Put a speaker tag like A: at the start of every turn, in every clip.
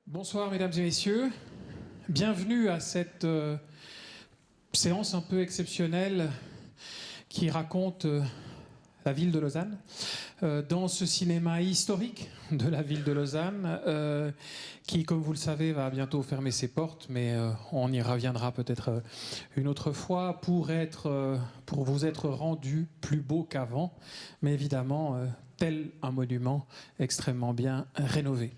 A: Bonsoir mesdames et messieurs, bienvenue à cette séance un peu exceptionnelle qui raconte la ville de Lausanne, dans ce cinéma historique de la ville de Lausanne, qui, comme vous le savez, va bientôt fermer ses portes, mais on y reviendra peut-être une autre fois pour vous être rendu plus beau qu'avant, mais évidemment tel un monument extrêmement bien rénové.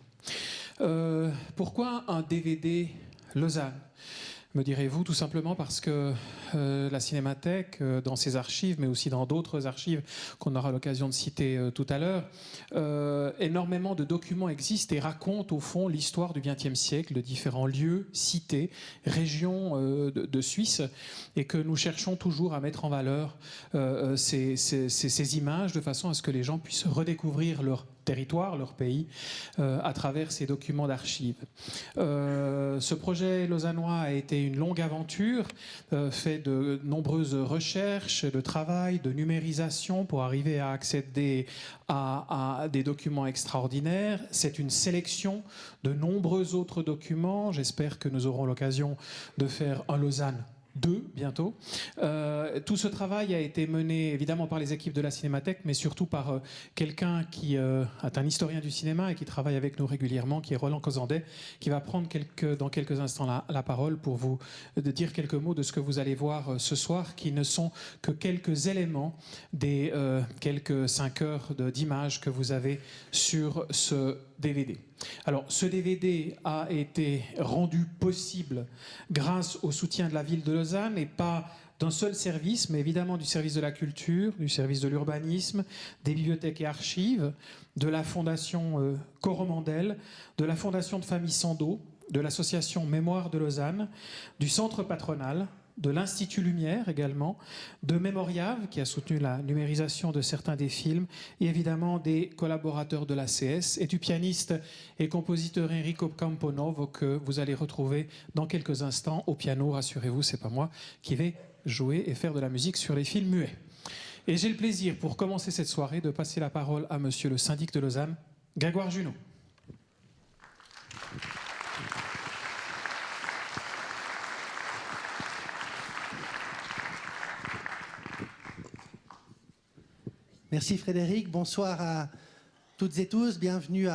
A: Pourquoi un DVD Lausanne ? Me direz-vous, tout simplement parce que la Cinémathèque, dans ses archives, mais aussi dans d'autres archives qu'on aura l'occasion de citer tout à l'heure, énormément de documents existent et racontent au fond l'histoire du XXe siècle, de différents lieux, cités, régions de Suisse, et que nous cherchons toujours à mettre en valeur ces images de façon à ce que les gens puissent redécouvrir leur territoire, leur pays, à travers ces documents d'archives. Ce projet lausannois a été une longue aventure, fait de nombreuses recherches, de travail, de numérisation pour arriver à accéder à des documents extraordinaires. C'est une sélection de nombreux autres documents. J'espère que nous aurons l'occasion de faire un Lausanne 2 bientôt. Tout ce travail a été mené évidemment par les équipes de la Cinémathèque, mais surtout par quelqu'un qui est un historien du cinéma et qui travaille avec nous régulièrement, qui est Roland Causandet, qui va prendre dans quelques instants la parole pour vous dire quelques mots de ce que vous allez voir ce soir, qui ne sont que quelques éléments des quelques 5 heures d'images que vous avez sur ce DVD. Alors, ce DVD a été rendu possible grâce au soutien de la ville de Lausanne et pas d'un seul service, mais évidemment du service de la culture, du service de l'urbanisme, des bibliothèques et archives, de la fondation Coromandel, de la fondation de Famille Sandeau, de l'association Mémoire de Lausanne, du centre patronal, de l'Institut Lumière également, de Mémoriave, qui a soutenu la numérisation de certains des films, et évidemment des collaborateurs de l'ACS, et du pianiste et compositeur Enrico Camponovo, que vous allez retrouver dans quelques instants au piano. Rassurez-vous, c'est pas moi qui vais jouer et faire de la musique sur les films muets. Et j'ai le plaisir, pour commencer cette soirée, de passer la parole à monsieur le syndic de Lausanne, Grégoire Junot.
B: Merci Frédéric, bonsoir à toutes et tous, bienvenue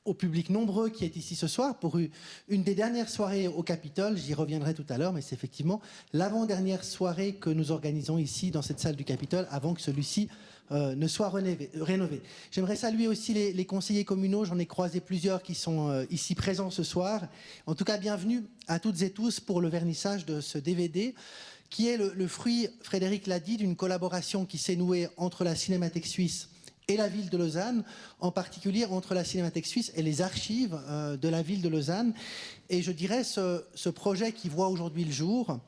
B: au public nombreux qui est ici ce soir pour une des dernières soirées au Capitole. J'y reviendrai tout à l'heure, mais c'est effectivement l'avant-dernière soirée que nous organisons ici dans cette salle du Capitole avant que celui-ci ne soit rénové. J'aimerais saluer aussi les conseillers communaux, j'en ai croisé plusieurs qui sont ici présents ce soir. En tout cas, bienvenue à toutes et tous pour le vernissage de ce DVD qui est le fruit, Frédéric l'a dit, d'une collaboration qui s'est nouée entre la Cinémathèque suisse et la ville de Lausanne, en particulier entre la Cinémathèque suisse et les archives de la ville de Lausanne. Et je dirais, ce projet qui voit aujourd'hui le jour,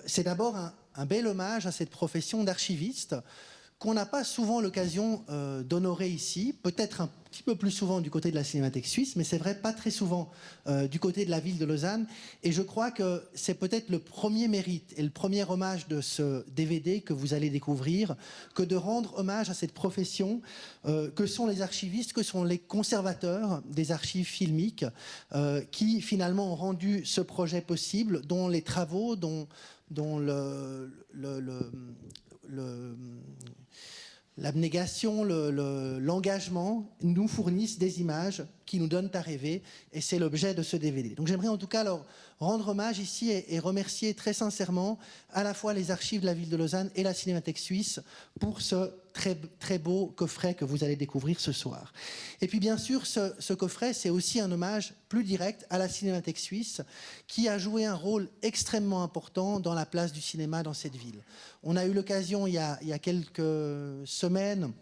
B: c'est d'abord un bel hommage à cette profession d'archiviste qu'on n'a pas souvent l'occasion d'honorer ici, peut-être un petit peu plus souvent du côté de la Cinémathèque suisse, mais c'est vrai, pas très souvent du côté de la ville de Lausanne. Et je crois que c'est peut-être le premier mérite et le premier hommage de ce DVD que vous allez découvrir, que de rendre hommage à cette profession que sont les archivistes, que sont les conservateurs des archives filmiques, qui finalement ont rendu ce projet possible, dont les travaux, dont l'abnégation, l'engagement nous fournissent des images qui nous donnent à rêver, et c'est l'objet de ce DVD. Donc j'aimerais en tout cas leur rendre hommage ici et remercier très sincèrement à la fois les archives de la ville de Lausanne et la Cinémathèque suisse pour ce très beau coffret que vous allez découvrir ce soir. Et puis bien sûr, ce coffret, c'est aussi un hommage plus direct à la Cinémathèque suisse qui a joué un rôle extrêmement important dans la place du cinéma dans cette ville. On a eu l'occasion il y a quelques semaines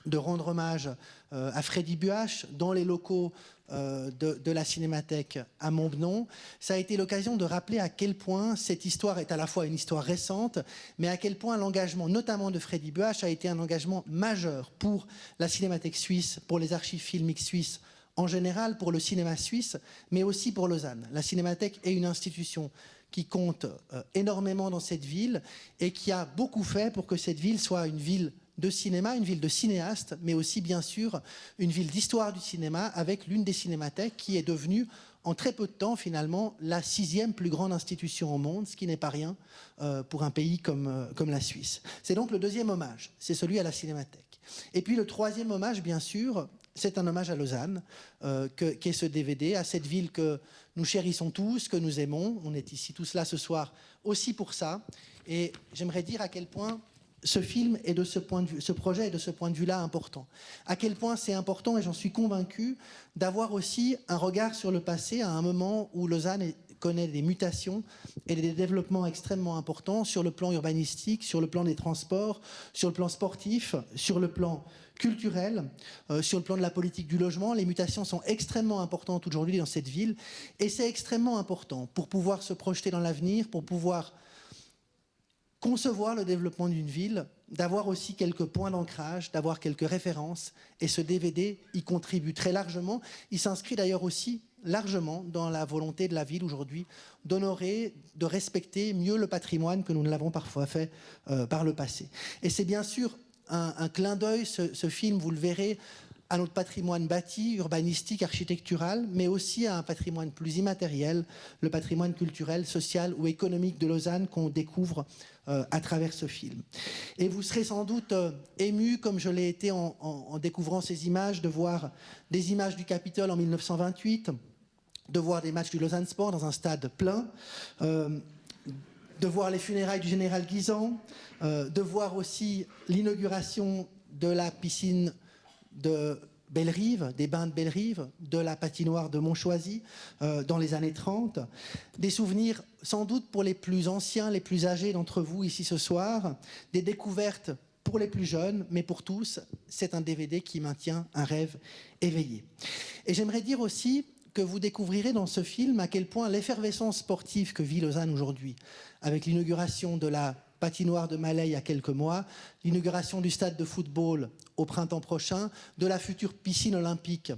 B: de rendre hommage à Freddy Buach dans les locaux de la Cinémathèque à Montbenon. Ça a été l'occasion de rappeler à quel point cette histoire est à la fois une histoire récente, mais à quel point l'engagement, notamment de Freddy Buach, a été un engagement majeur pour la Cinémathèque suisse, pour les archives filmiques suisses en général, pour le cinéma suisse, mais aussi pour Lausanne. La Cinémathèque est une institution qui compte énormément dans cette ville et qui a beaucoup fait pour que cette ville soit une ville de cinéma, une ville de cinéastes, mais aussi bien sûr une ville d'histoire du cinéma avec l'une des cinémathèques qui est devenue en très peu de temps finalement la 6e plus grande institution au monde, ce qui n'est pas rien pour un pays comme la Suisse. C'est donc le 2e hommage, c'est celui à la cinémathèque. Et puis le 3e hommage, bien sûr, c'est un hommage à Lausanne, qu'est ce DVD, à cette ville que nous chérissons tous, que nous aimons. On est ici tous là ce soir aussi pour ça. Et j'aimerais dire à quel point ce film est de ce point de vue, ce projet est de ce point de vue-là important. À quel point c'est important, et j'en suis convaincu, d'avoir aussi un regard sur le passé à un moment où Lausanne connaît des mutations et des développements extrêmement importants sur le plan urbanistique, sur le plan des transports, sur le plan sportif, sur le plan culturel, sur le plan de la politique du logement. Les mutations sont extrêmement importantes aujourd'hui dans cette ville, et c'est extrêmement important pour pouvoir se projeter dans l'avenir, pour pouvoir concevoir le développement d'une ville, d'avoir aussi quelques points d'ancrage, d'avoir quelques références, et ce DVD y contribue très largement. Il s'inscrit d'ailleurs aussi largement dans la volonté de la ville aujourd'hui d'honorer, de respecter mieux le patrimoine que nous ne l'avons parfois fait par le passé. Et c'est bien sûr un clin d'œil, ce film, vous le verrez, à notre patrimoine bâti, urbanistique, architectural, mais aussi à un patrimoine plus immatériel, le patrimoine culturel, social ou économique de Lausanne qu'on découvre à travers ce film. Et vous serez sans doute ému, comme je l'ai été en découvrant ces images, de voir des images du Capitole en 1928, de voir des matchs du Lausanne Sport dans un stade plein, de voir les funérailles du général Guisan, de voir aussi l'inauguration de la piscine de Bellerive, des bains de Bellerive, de la patinoire de Montchoisy dans les années 30. Des souvenirs sans doute pour les plus anciens, les plus âgés d'entre vous ici ce soir, des découvertes pour les plus jeunes, mais pour tous, c'est un DVD qui maintient un rêve éveillé. Et j'aimerais dire aussi que vous découvrirez dans ce film à quel point l'effervescence sportive que vit Lausanne aujourd'hui, avec l'inauguration de la patinoire de Malais il y a quelques mois, l'inauguration du stade de football au printemps prochain, de la future piscine olympique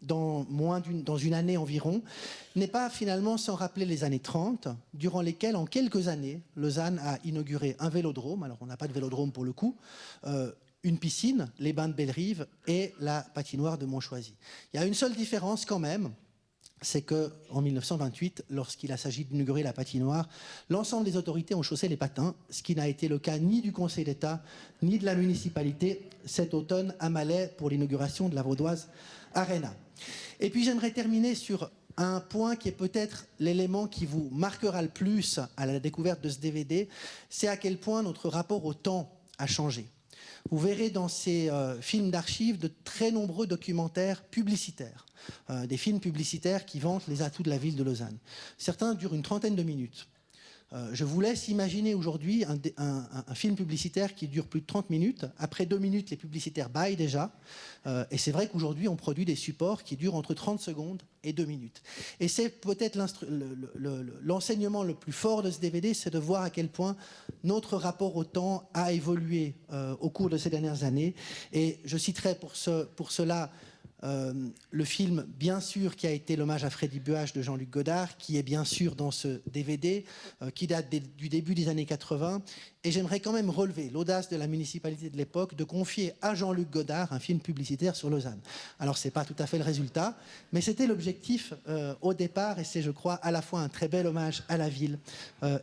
B: dans une année environ, n'est pas finalement sans rappeler les années 30, durant lesquelles, en quelques années, Lausanne a inauguré un vélodrome, alors on n'a pas de vélodrome pour le coup, une piscine, les bains de Bellerive et la patinoire de Montchoisy. Il y a une seule différence quand même, c'est qu'en 1928, lorsqu'il a s'agi d'inaugurer la patinoire, l'ensemble des autorités ont chaussé les patins, ce qui n'a été le cas ni du Conseil d'État, ni de la municipalité cet automne à Malais pour l'inauguration de la Vaudoise Arena. Et puis j'aimerais terminer sur un point qui est peut-être l'élément qui vous marquera le plus à la découverte de ce DVD, c'est à quel point notre rapport au temps a changé. Vous verrez dans ces films d'archives de très nombreux documentaires publicitaires, des films publicitaires qui vantent les atouts de la ville de Lausanne. Certains durent une trentaine de minutes. Je vous laisse imaginer aujourd'hui un film publicitaire qui dure plus de 30 minutes. Après 2 minutes, les publicitaires baillent déjà. Et c'est vrai qu'aujourd'hui, on produit des supports qui durent entre 30 secondes et 2 minutes. Et c'est peut-être l'enseignement le plus fort de ce DVD, c'est de voir à quel point notre rapport au temps a évolué au cours de ces dernières années. Et je citerai pour cela le film, bien sûr, qui a été l'hommage à Freddy Buach de Jean-Luc Godard, qui est bien sûr dans ce DVD, qui date du début des années 80. Et j'aimerais quand même relever l'audace de la municipalité de l'époque de confier à Jean-Luc Godard un film publicitaire sur Lausanne. Alors, ce n'est pas tout à fait le résultat, mais c'était l'objectif au départ, et c'est, je crois, à la fois un très bel hommage à la ville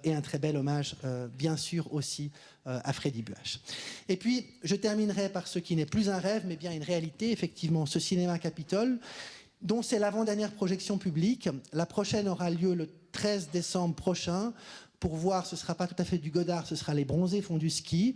B: et un très bel hommage, bien sûr, aussi à Freddy Buach. Et puis, je terminerai par ce qui n'est plus un rêve, mais bien une réalité, effectivement, ce cinéma Capitole, dont c'est l'avant-dernière projection publique. La prochaine aura lieu le 13 décembre prochain. Pour voir, ce ne sera pas tout à fait du Godard, ce sera les Bronzés font du ski,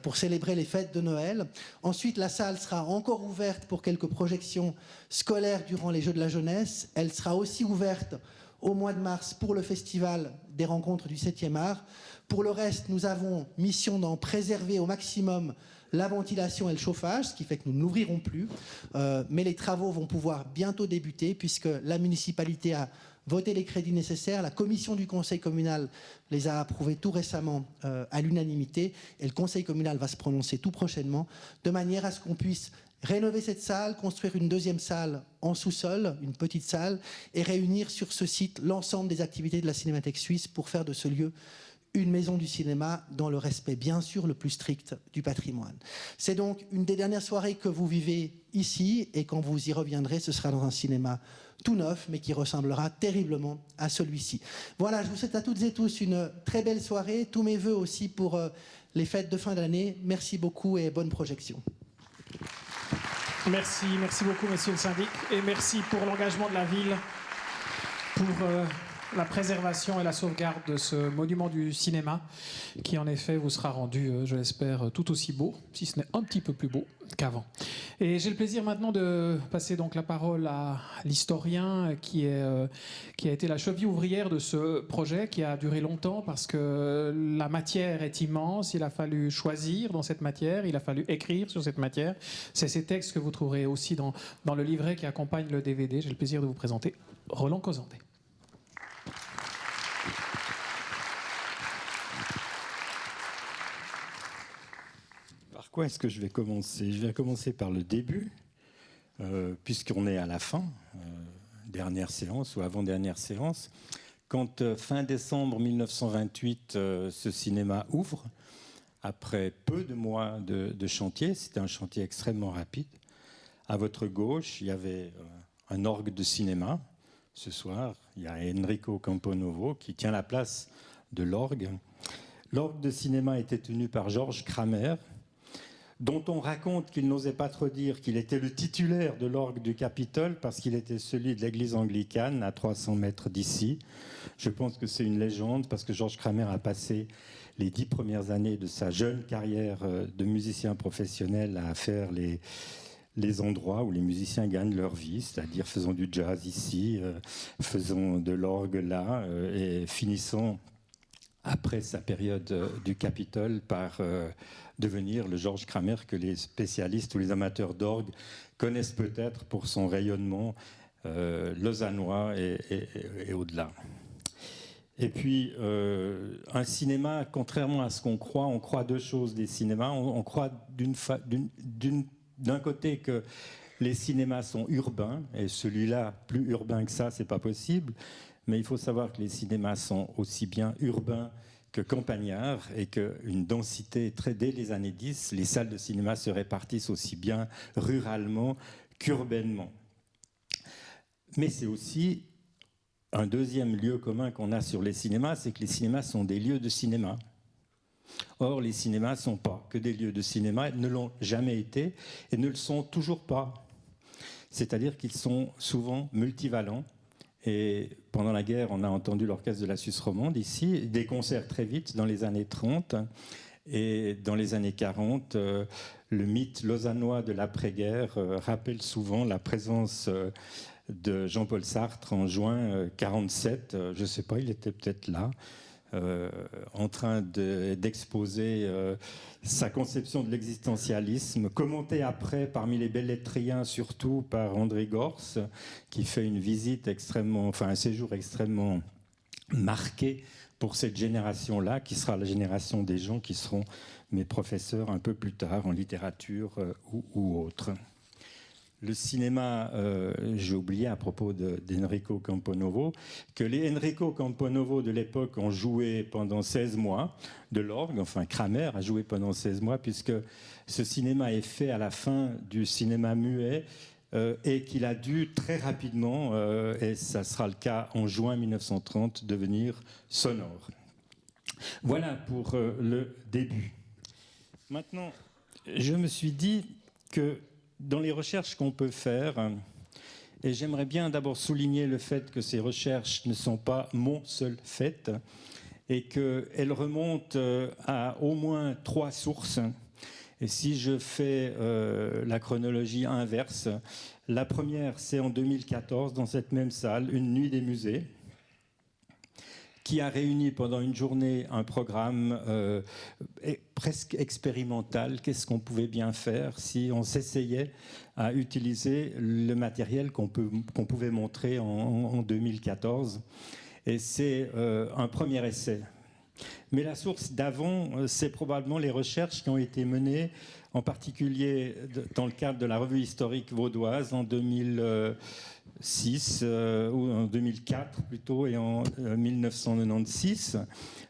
B: pour célébrer les fêtes de Noël. Ensuite, la salle sera encore ouverte pour quelques projections scolaires durant les Jeux de la jeunesse. Elle sera aussi ouverte au mois de mars pour le festival des rencontres du 7e art. Pour le reste, nous avons mission d'en préserver au maximum la ventilation et le chauffage, ce qui fait que nous n'ouvrirons plus. Mais les travaux vont pouvoir bientôt débuter puisque la municipalité a voté les crédits nécessaires. La commission du conseil communal les a approuvés tout récemment à l'unanimité et le conseil communal va se prononcer tout prochainement de manière à ce qu'on puisse rénover cette salle, construire une deuxième salle en sous-sol, une petite salle, et réunir sur ce site l'ensemble des activités de la Cinémathèque suisse pour faire de ce lieu une maison du cinéma dans le respect, bien sûr, le plus strict du patrimoine. C'est donc une des dernières soirées que vous vivez ici, et quand vous y reviendrez, ce sera dans un cinéma tout neuf, mais qui ressemblera terriblement à celui-ci. Voilà, je vous souhaite à toutes et tous une très belle soirée. Tous mes voeux aussi pour les fêtes de fin d'année. Merci beaucoup et bonne projection.
A: Merci beaucoup, monsieur le syndic, et merci pour l'engagement de la ville pour la préservation et la sauvegarde de ce monument du cinéma qui, en effet, vous sera rendu, je l'espère, tout aussi beau, si ce n'est un petit peu plus beau qu'avant. Et j'ai le plaisir maintenant de passer donc la parole à l'historien qui a été la cheville ouvrière de ce projet qui a duré longtemps parce que la matière est immense, il a fallu choisir dans cette matière, il a fallu écrire sur cette matière. C'est ces textes que vous trouverez aussi dans le livret qui accompagne le DVD. J'ai le plaisir de vous présenter Roland Causandet.
C: Par quoi est-ce que je vais commencer ? Je vais commencer par le début, puisqu'on est à la fin, dernière séance ou avant-dernière séance. Quand fin décembre 1928, ce cinéma ouvre, après peu de mois de chantier, c'était un chantier extrêmement rapide. À votre gauche, il y avait un orgue de cinéma. Ce soir, il y a Enrico Camponovo qui tient la place de l'orgue. L'orgue de cinéma était tenu par Georges Kramer, dont on raconte qu'il n'osait pas trop dire qu'il était le titulaire de l'orgue du Capitole parce qu'il était celui de l'église anglicane à 300 mètres d'ici. Je pense que c'est une légende parce que Georges Kramer a passé les 10 premières années de sa jeune carrière de musicien professionnel à faire les endroits où les musiciens gagnent leur vie, c'est-à-dire faisant du jazz ici, faisant de l'orgue là, et finissant après sa période du Capitole par devenir le Georges Kramer que les spécialistes ou les amateurs d'orgue connaissent peut-être pour son rayonnement lausannois et au-delà. Et puis, un cinéma, contrairement à ce qu'on croit, on croit deux choses des cinémas. On croit d'un côté que les cinémas sont urbains, et celui-là, plus urbain que ça, c'est pas possible. Mais il faut savoir que les cinémas sont aussi bien urbains que campagnards et qu'une densité dès les années 10, les salles de cinéma se répartissent aussi bien ruralement qu'urbainement. Mais c'est aussi un deuxième lieu commun qu'on a sur les cinémas, c'est que les cinémas sont des lieux de cinéma. Or, les cinémas ne sont pas que des lieux de cinéma, ne l'ont jamais été et ne le sont toujours pas. C'est-à-dire qu'ils sont souvent multivalents. Et pendant la guerre, on a entendu l'orchestre de la Suisse romande ici, des concerts très vite dans les années 30. Et dans les années 40, le mythe lausannois de l'après-guerre rappelle souvent la présence de Jean-Paul Sartre en juin 1947. Je ne sais pas, il était peut-être là, en train d'exposer sa conception de l'existentialisme, commentée après parmi les bellétriens surtout par André Gors, qui fait une visite un séjour extrêmement marqué pour cette génération-là, qui sera la génération des gens qui seront mes professeurs un peu plus tard en littérature ou autre. Le cinéma, j'ai oublié à propos d'Enrico Camponovo, que les Enrico Camponovo de l'époque ont joué pendant 16 mois de l'orgue, enfin Kramer a joué pendant 16 mois, puisque ce cinéma est fait à la fin du cinéma muet et qu'il a dû très rapidement, et ça sera le cas en juin 1930, devenir sonore. Voilà pour le début. Maintenant, je me suis dit que dans les recherches qu'on peut faire, et j'aimerais bien d'abord souligner le fait que ces recherches ne sont pas mon seul fait, et qu'elles remontent à au moins 3 sources. Et si je fais la chronologie inverse, la première, c'est en 2014, dans cette même salle, une nuit des musées, qui a réuni pendant une journée un programme presque expérimental. Qu'est-ce qu'on pouvait bien faire si on s'essayait à utiliser le matériel qu'on pouvait montrer en 2014. Et c'est un premier essai. Mais la source d'avant, c'est probablement les recherches qui ont été menées, en particulier dans le cadre de la revue historique vaudoise en 2006, ou en 2004 plutôt, et en 1996,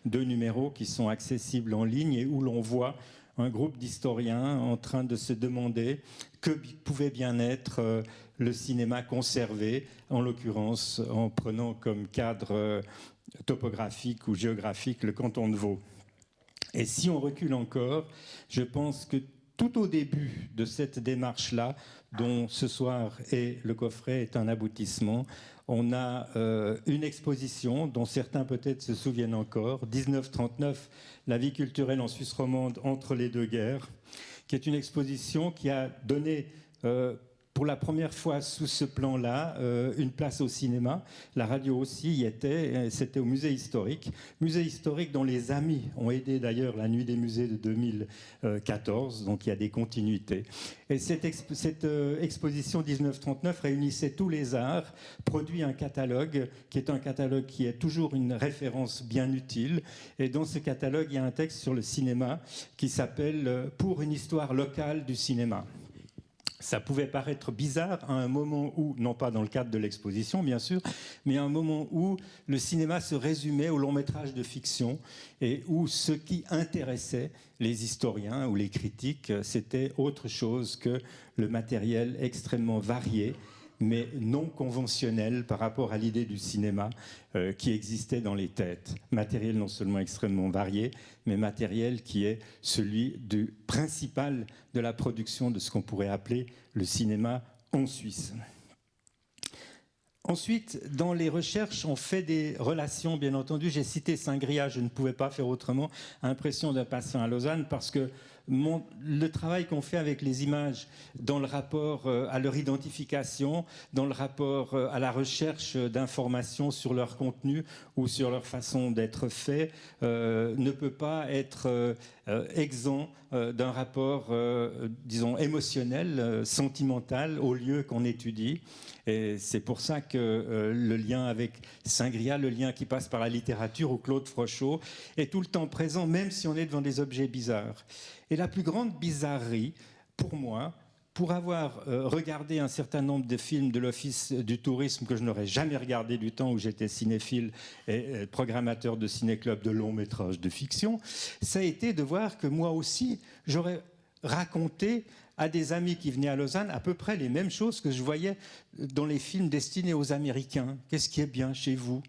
C: 2 numéros qui sont accessibles en ligne et où l'on voit un groupe d'historiens en train de se demander que pouvait bien être le cinéma conservé, en l'occurrence en prenant comme cadre topographique ou géographique le canton de Vaud. Et si on recule encore, je pense que tout au début de cette démarche-là, dont ce soir et le coffret est un aboutissement, on a une exposition dont certains peut-être se souviennent encore, 1939, la vie culturelle en Suisse romande entre les deux guerres, qui est une exposition qui a donné pour la première fois sous ce plan-là une place au cinéma. La radio aussi y était, c'était au musée historique dont les amis ont aidé d'ailleurs la nuit des musées de 2014, donc il y a des continuités. Et cette exposition 1939 réunissait tous les arts, produit un catalogue qui est toujours une référence bien utile. Et dans ce catalogue, il y a un texte sur le cinéma qui s'appelle « Pour une histoire locale du cinéma ». Ça pouvait paraître bizarre à un moment où, non pas dans le cadre de l'exposition bien sûr, mais à un moment où le cinéma se résumait au long métrage de fiction et où ce qui intéressait les historiens ou les critiques, c'était autre chose que le matériel extrêmement varié, mais non conventionnel par rapport à l'idée du cinéma qui existait dans les têtes. Matériel non seulement extrêmement varié, mais matériel qui est celui du principal de la production de ce qu'on pourrait appeler le cinéma en Suisse. Ensuite, dans les recherches, on fait des relations, bien entendu. J'ai cité Saint-Gria, je ne pouvais pas faire autrement, Impression d'un patient à Lausanne, parce que le travail qu'on fait avec les images dans le rapport à leur identification, dans le rapport à la recherche d'informations sur leur contenu ou sur leur façon d'être fait, ne peut pas être exempt d'un rapport, disons, émotionnel, sentimental au lieu qu'on étudie. Et c'est pour ça que le lien avec Saint-Gria, le lien qui passe par la littérature ou Claude Frochot, est tout le temps présent, même si on est devant des objets bizarres. Et la plus grande bizarrerie, pour moi, pour avoir regardé un certain nombre de films de l'Office du tourisme que je n'aurais jamais regardé du temps où j'étais cinéphile et programmateur de ciné-club de longs métrages de fiction, ça a été de voir que moi aussi, j'aurais raconté à des amis qui venaient à Lausanne à peu près les mêmes choses que je voyais dans les films destinés aux Américains. Qu'est-ce qui est bien chez vous ?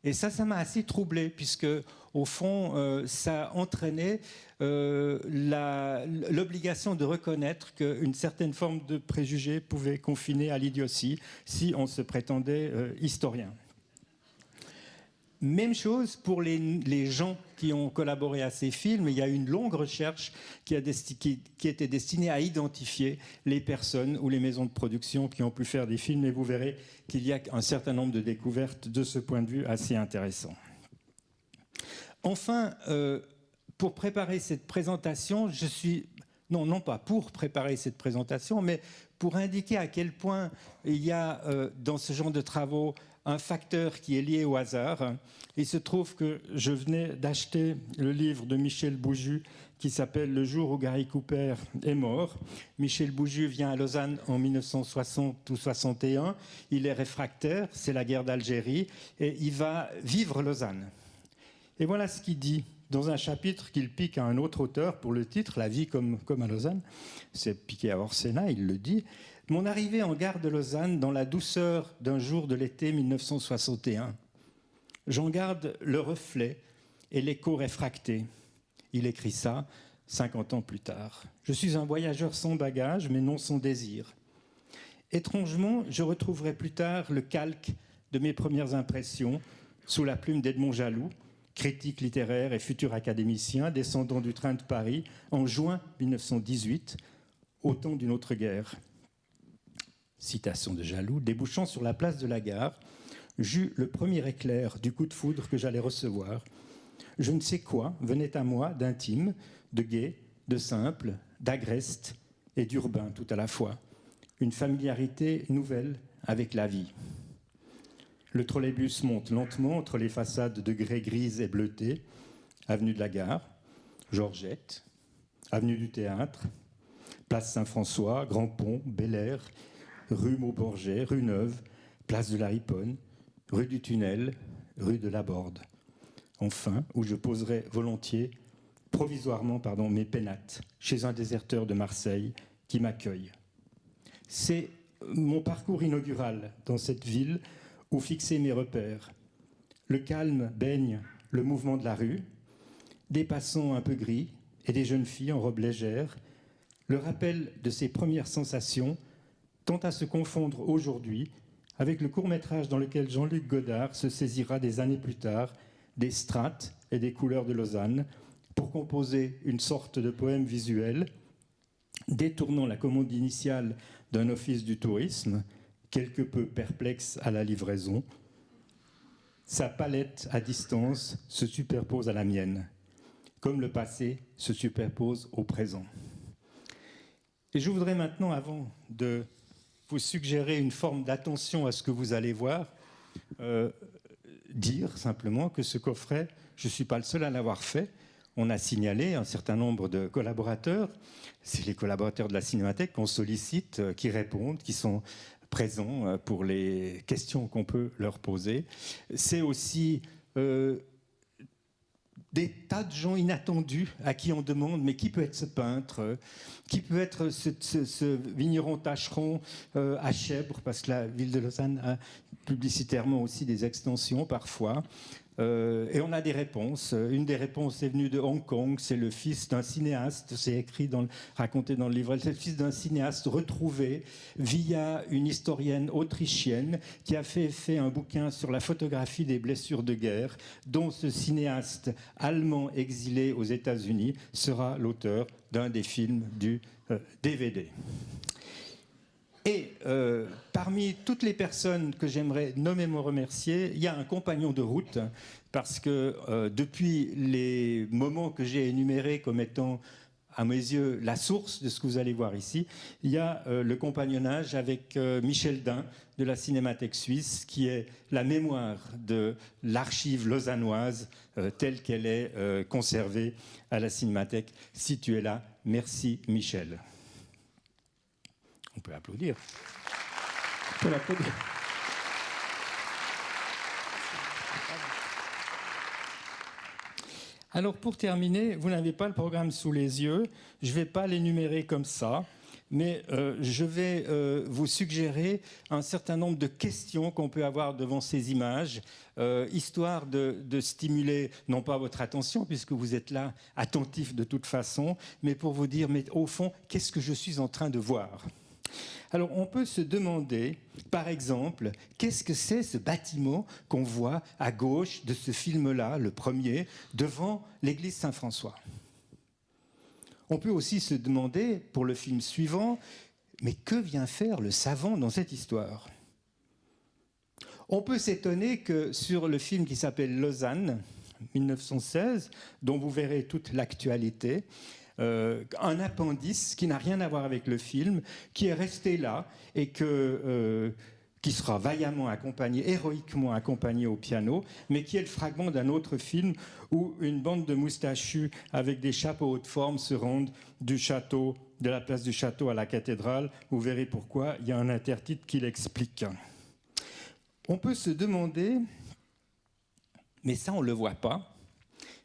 C: Et ça m'a assez troublé, puisque, au fond, ça entraînait l'obligation de reconnaître qu'une certaine forme de préjugé pouvait confiner à l'idiotie si on se prétendait historien. Même chose pour les gens qui ont collaboré à ces films. Il y a une longue recherche qui était destinée à identifier les personnes ou les maisons de production qui ont pu faire des films. Et vous verrez qu'il y a un certain nombre de découvertes de ce point de vue assez intéressant. Enfin, pour préparer cette présentation, non pas pour préparer cette présentation, mais pour indiquer à quel point il y a dans ce genre de travaux un facteur qui est lié au hasard. Il se trouve que je venais d'acheter le livre de Michel Bouju qui s'appelle « Le jour où Gary Cooper est mort ». Michel Bouju vient à Lausanne en 1960 ou 61. Il est réfractaire, c'est la guerre d'Algérie, et il va vivre Lausanne. Et voilà ce qu'il dit dans un chapitre qu'il pique à un autre auteur pour le titre « La vie comme à Lausanne ». C'est piqué à Orsena, il le dit. « Mon arrivée en gare de Lausanne dans la douceur d'un jour de l'été 1961. J'en garde le reflet et l'écho réfracté. » Il écrit ça 50 ans plus tard. « Je suis un voyageur sans bagage, mais non sans désir. Étrangement, je retrouverai plus tard le calque de mes premières impressions sous la plume d'Edmond Jaloux, critique littéraire et futur académicien, descendant du train de Paris en juin 1918, au temps d'une autre guerre. » Citation de Jaloux, débouchant sur la place de la gare, j'eus le premier éclair du coup de foudre que j'allais recevoir. Je ne sais quoi venait à moi d'intime, de gai, de simple, d'agreste et d'urbain tout à la fois. Une familiarité nouvelle avec la vie. Le trolleybus monte lentement entre les façades de grès grises et bleutées. avenue de la Gare, Georgette, avenue du Théâtre, place Saint-François, Grand Pont, Bel Air, rue Maubourget, rue Neuve, place de la Riponne, rue du Tunnel, rue de la Borde. Enfin, où je poserai volontiers, provisoirement, mes pénates, chez un déserteur de Marseille qui m'accueille. C'est mon parcours inaugural dans cette ville où fixer mes repères. Le calme baigne le mouvement de la rue, des passants un peu gris et des jeunes filles en robe légère. Le rappel de ces premières sensations tend à se confondre aujourd'hui avec le court-métrage dans lequel Jean-Luc Godard se saisira des années plus tard des strates et des couleurs de Lausanne pour composer une sorte de poème visuel détournant la commande initiale d'un office du tourisme, quelque peu perplexe à la livraison. Sa palette à distance se superpose à la mienne, comme le passé se superpose au présent. Et je voudrais maintenant, avant de vous suggérer une forme d'attention à ce que vous allez voir, dire simplement que ce coffret, je ne suis pas le seul à l'avoir fait. On a signalé un certain nombre de collaborateurs. C'est les collaborateurs de la Cinémathèque qu'on sollicite, qui répondent, qui sont présents pour les questions qu'on peut leur poser. C'est aussi des tas de gens inattendus à qui on demande mais qui peut être ce peintre, qui peut être ce vigneron tâcheron à Chèvre, parce que la ville de Lausanne a publicitairement aussi des extensions parfois. Et on a des réponses. Une des réponses est venue de Hong Kong. C'est le fils d'un cinéaste, c'est raconté dans le livre. C'est le fils d'un cinéaste retrouvé via une historienne autrichienne qui a fait un bouquin sur la photographie des blessures de guerre, dont ce cinéaste allemand exilé aux États-Unis sera l'auteur d'un des films du DVD. Et parmi toutes les personnes que j'aimerais nommément remercier, il y a un compagnon de route, parce que depuis les moments que j'ai énumérés comme étant, à mes yeux, la source de ce que vous allez voir ici, il y a le compagnonnage avec Michel Dain de la Cinémathèque suisse, qui est la mémoire de l'archive lausannoise telle qu'elle est conservée à la Cinémathèque. Si tu es là, merci Michel. On peut applaudir. On peut l'applaudir. Alors pour terminer, vous n'avez pas le programme sous les yeux. Je ne vais pas l'énumérer comme ça, mais je vais vous suggérer un certain nombre de questions qu'on peut avoir devant ces images, histoire de stimuler, non pas votre attention, puisque vous êtes là attentif de toute façon, mais pour vous dire, mais au fond, qu'est-ce que je suis en train de voir ? Alors, on peut se demander, par exemple, qu'est-ce que c'est ce bâtiment qu'on voit à gauche de ce film-là, le premier, devant l'église Saint-François ? On peut aussi se demander, pour le film suivant, mais que vient faire le savant dans cette histoire ? On peut s'étonner que sur le film qui s'appelle Lausanne, 1916, dont vous verrez toute l'actualité, un appendice qui n'a rien à voir avec le film, qui est resté là et qui sera vaillamment accompagné, héroïquement accompagné au piano, mais qui est le fragment d'un autre film où une bande de moustachus avec des chapeaux haute forme se rendent du château, de la place du château à la cathédrale. Vous verrez pourquoi, il y a un intertitre qui l'explique. On peut se demander, mais ça on ne le voit pas,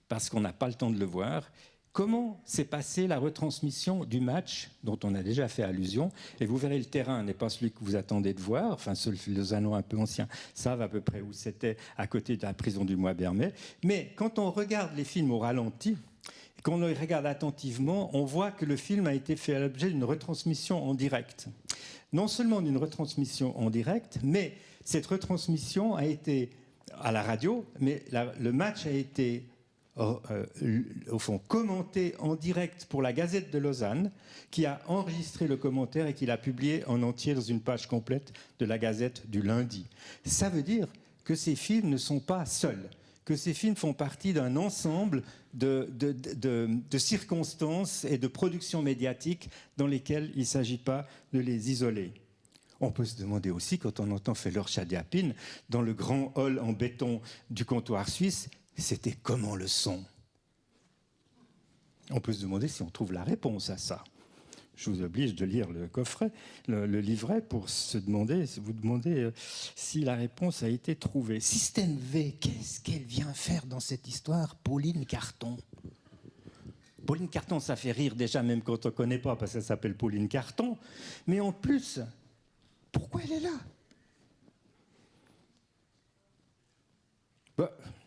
C: parce qu'on n'a pas le temps de le voir, comment s'est passée la retransmission du match dont on a déjà fait allusion. Et vous verrez, le terrain n'est pas celui que vous attendez de voir. Enfin, ceux de Lausannois un peu anciens savent à peu près où c'était, à côté de la prison du Mois-Bermet. Mais quand on regarde les films au ralenti, et qu'on les regarde attentivement, on voit que le film a été fait à l'objet d'une retransmission en direct. Non seulement d'une retransmission en direct, mais cette retransmission a été à la radio, mais le match a été au fond commenté en direct pour la Gazette de Lausanne, qui a enregistré le commentaire et qui l'a publié en entier dans une page complète de la Gazette du lundi. Ça veut dire que ces films ne sont pas seuls, que ces films font partie d'un ensemble de circonstances et de productions médiatiques dans lesquelles il ne s'agit pas de les isoler. On peut se demander aussi, quand on entend Feller Chadiapine dans le grand hall en béton du comptoir suisse, c'était comment le son ? On peut se demander si on trouve la réponse à ça. Je vous oblige de lire le coffret, le livret, pour vous demander si la réponse a été trouvée. Système V, qu'est-ce qu'elle vient faire dans cette histoire, Pauline Carton? Pauline Carton, ça fait rire déjà, même quand on ne connaît pas, parce qu'elle s'appelle Pauline Carton. Mais en plus, pourquoi elle est là?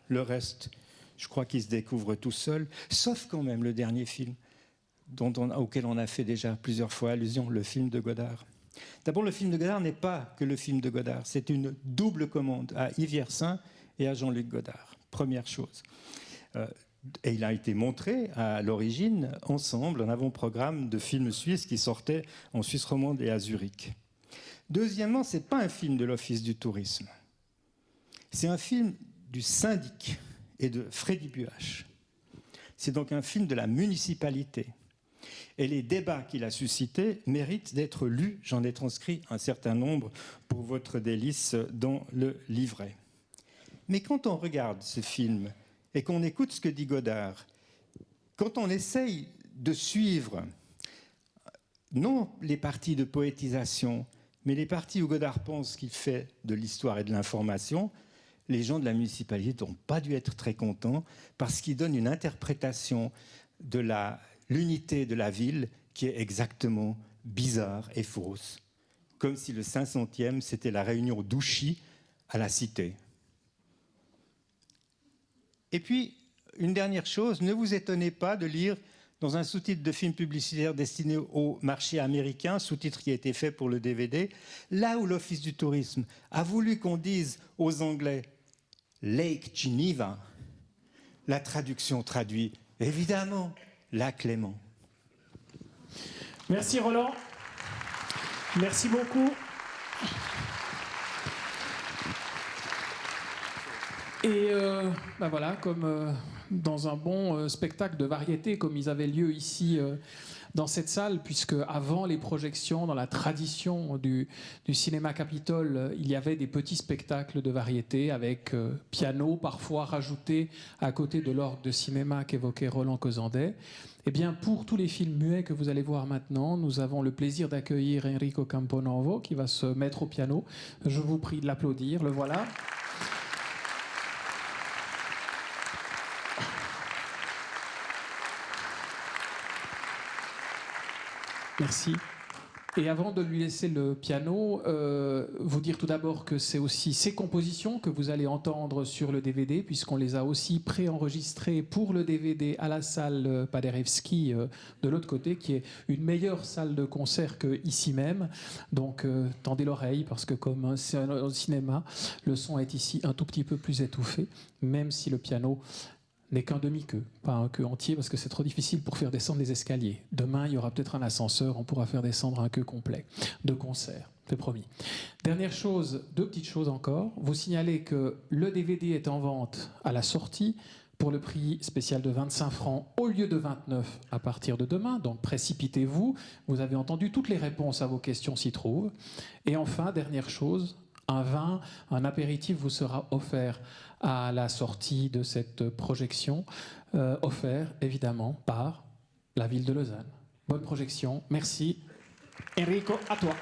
C: Le reste, je crois qu'il se découvre tout seul, sauf quand même le dernier film, auquel on a fait déjà plusieurs fois allusion, le film de Godard. D'abord, le film de Godard n'est pas que le film de Godard, c'est une double commande à Yves Yersin et à Jean-Luc Godard, première chose. Et il a été montré à l'origine, ensemble, en avant-programme de films suisses qui sortaient en Suisse romande et à Zurich. Deuxièmement, ce n'est pas un film de l'Office du tourisme, c'est un film du syndic et de Freddy Buach. C'est donc un film de la municipalité. Et les débats qu'il a suscités méritent d'être lus. J'en ai transcrit un certain nombre pour votre délice dans le livret. Mais quand on regarde ce film et qu'on écoute ce que dit Godard, quand on essaye de suivre non les parties de poétisation, mais les parties où Godard pense qu'il fait de l'histoire et de l'information, les gens de la municipalité n'ont pas dû être très contents parce qu'il donne une interprétation de l'unité de la ville qui est exactement bizarre et fausse, comme si le 500e, c'était la réunion d'Ouchy à la Cité. Et puis, une dernière chose, ne vous étonnez pas de lire dans un sous-titre de film publicitaire destiné au marché américain, sous-titre qui a été fait pour le DVD, là où l'Office du tourisme a voulu qu'on dise aux Anglais Lake Geneva, la traduction traduit évidemment Lac Clément.
A: Merci Roland. Merci beaucoup. Et voilà, comme dans un bon spectacle de variété, comme ils avaient lieu ici dans cette salle, puisque avant les projections, dans la tradition du cinéma Capitole, il y avait des petits spectacles de variété avec piano parfois rajouté à côté de l'orgue de cinéma qu'évoquait Roland Cozandet. Eh bien, pour tous les films muets que vous allez voir maintenant, nous avons le plaisir d'accueillir Enrico Camponovo qui va se mettre au piano. Je vous prie de l'applaudir, le voilà. Merci. Et avant de lui laisser le piano, vous dire tout d'abord que c'est aussi ces compositions que vous allez entendre sur le DVD, puisqu'on les a aussi préenregistrées pour le DVD à la salle Paderewski de l'autre côté, qui est une meilleure salle de concert qu'ici même. Donc tendez l'oreille, parce que comme c'est un cinéma, le son est ici un tout petit peu plus étouffé, même si le piano n'est qu'un demi-queue, pas un queue entier, parce que c'est trop difficile pour faire descendre les escaliers. Demain, il y aura peut-être un ascenseur, on pourra faire descendre un queue complet de concert, c'est promis. Dernière chose, deux petites choses encore. Vous signalez que le DVD est en vente à la sortie pour le prix spécial de 25 francs au lieu de 29 à partir de demain, donc précipitez-vous. Vous avez entendu, toutes les réponses à vos questions s'y trouvent. Et enfin, dernière chose, un vin, un apéritif vous sera offert à la sortie de cette projection, offert évidemment par la ville de Lausanne. Bonne projection, merci. Enrico, à toi.